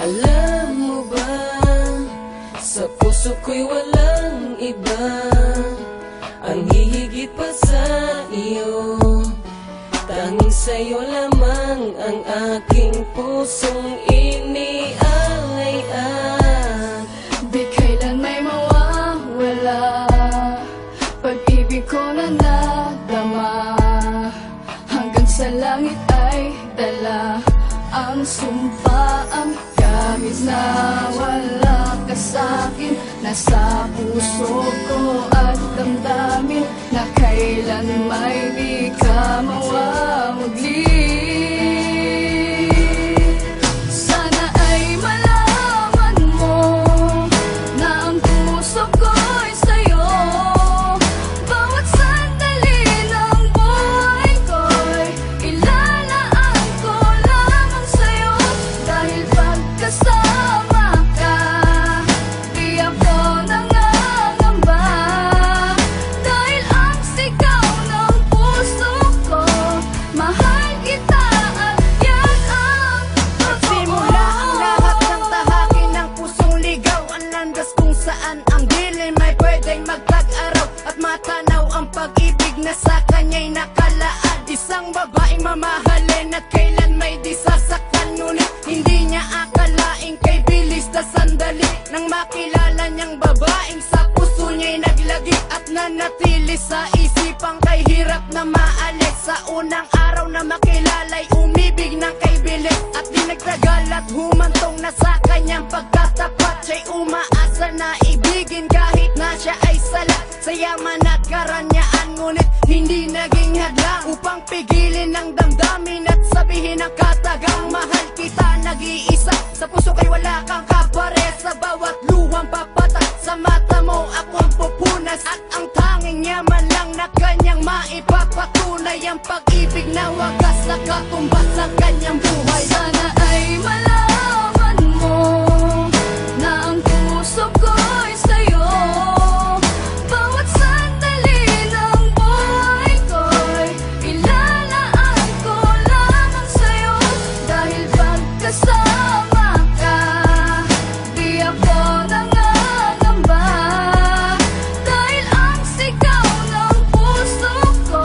Alam mo ba, sa puso ko'y walang iba ang hihigit pa sa iyo. Tanging sa'yo lamang ang aking pusong iniaalay-an. Di kailan may mawawala, pag-ibig ko na nadama. Hanggang sa langit ay dala ang sumpaang kahit na wala ka sa'kin. Nasa puso ko at damdamin na kailan may di ka mawawagli. Sana ay malaman mo na ang puso ko'y sa'yo. Bawat sandali ng buhay ko'y ilalaan ko lamang sa'yo. Dahil pagkasama ka, di ako nangangamba. Dahil ang sigaw ng puso ko, mahal kita at yan ang Simula ang lahat ng tahakin ng pusong ligaw. Ang landas kung saan ang dilim ay pwedeng magtag-araw at matanaw ang pag-ibig na sa kanya'y nakalaan. Isang babaeng mamahalin at kailan may di sasaktan. Ngunit hindi niya akalaing kay bilis na sandali nang makilala niyang babaeng sa puso niya'y naglagi at nanatili sa isipang kay hirap na maalis. Sa unang araw na makilala'y umibig ng kay bilis at di nagtagal at humantong na sa kanyang pagkatapat. Siya'y umaasa na ibigin kahit na siya ay sala sa yaman at karanyaan. Ngunit hindi naging hadlang upang pigilin ang damdamin at sabihin ang katagang mahal kita nag-iisa. Sa puso kay wala kang kapare, sa bawat luhang papatak sa mata mo akong pupunas. At ang tanging yaman lang na kanyang maipapatunay ang pag-ibig na wagas na katumbas ang kanyang buhay. Sana ay malaman mo na ang puso ko'y sa'yo. Bawat sandali ng buhay ko'y ilalaan ko lamang sa'yo. Dahil pagkasama ka, di ako nangangamba. Dahil ang sigaw ng puso ko,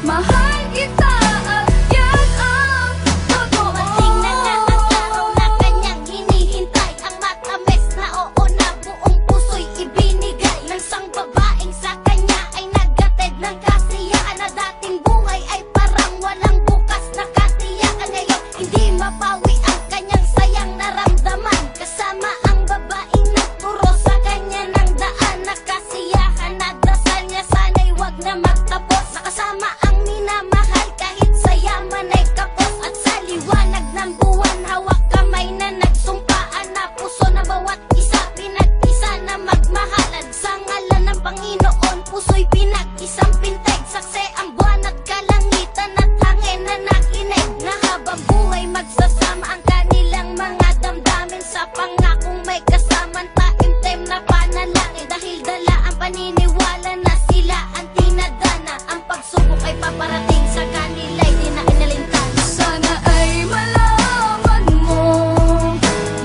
mahal kita at yan ang totoo. Dumating na nga ang araw na kanyang hinihintay. Ang matamis na oo na buong puso'y ibinigay ng isang babaeng sa kanya ay naghatid ng kasiyahan na dating buhay ay parang walang bukas na katiyakan. Ngayon hindi mapawi ang kanyang sayang naramdaman kasama ang babaeng nagturo sa kanya ng daan na kasiyahan na dasal niya sana'y wag na magtapos. Nakasama ang minamahal kahit sa yaman ay kapos. At sa liwanag ng buwan hawak kamay na nagsumpaan na puso na bawat isa pinag-isa na magmahalan. Sa ngalan ng Panginoon puso'y pinag-isang pinteg. Saksi ang buwan at kalangitan at hangin na nakinig na habang buhay magsasama ang kanilang mga damdamin sa pangakong may kasamang taimtim na panalangin. Dahil dala ang paniniwala na sila ang tinadana, ang pagsubok ay paparating sa kanila'y di na inalintana. Sana ay malaman mo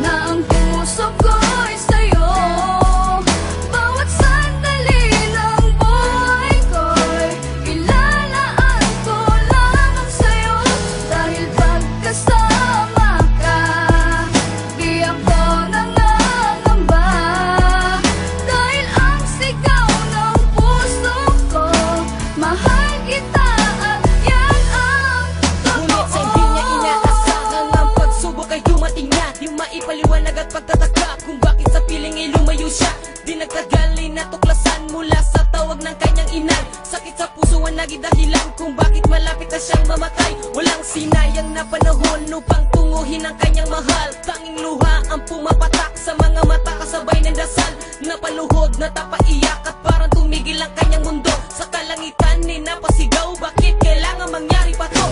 na ang puso ko'y sa'yo. Bawat sandali ng buhay ko'y ilalaan ko lamang sa'yo. Dahil pagkasama ka, di ako nangangamba. Dahil ang sigaw ng puso ko, mahal kita at yan ang Ngunit sa totoo. hindi niya inaasahan ang pagsubok ay dumating na. Di maipaliwanag at pagtataka kung bakit sa piling ay lumayo siya. Di nagtagal ay natuklasan mula sa tawag ng kanyang ina. Sakit sa puso ang naging dahilan kung bakit malapit na siyang mamatay. Walang sinayang na panahon upang tunguhin ang kanyang mahal. Tanging luha ang pumapatak sa mga mata kasabay ng dasal. Napaluhod, natapaiyak at parang tumigil ang kanyang mundo. Sa kalangitan ni napasigaw, bakit kailangan mangyari pa to?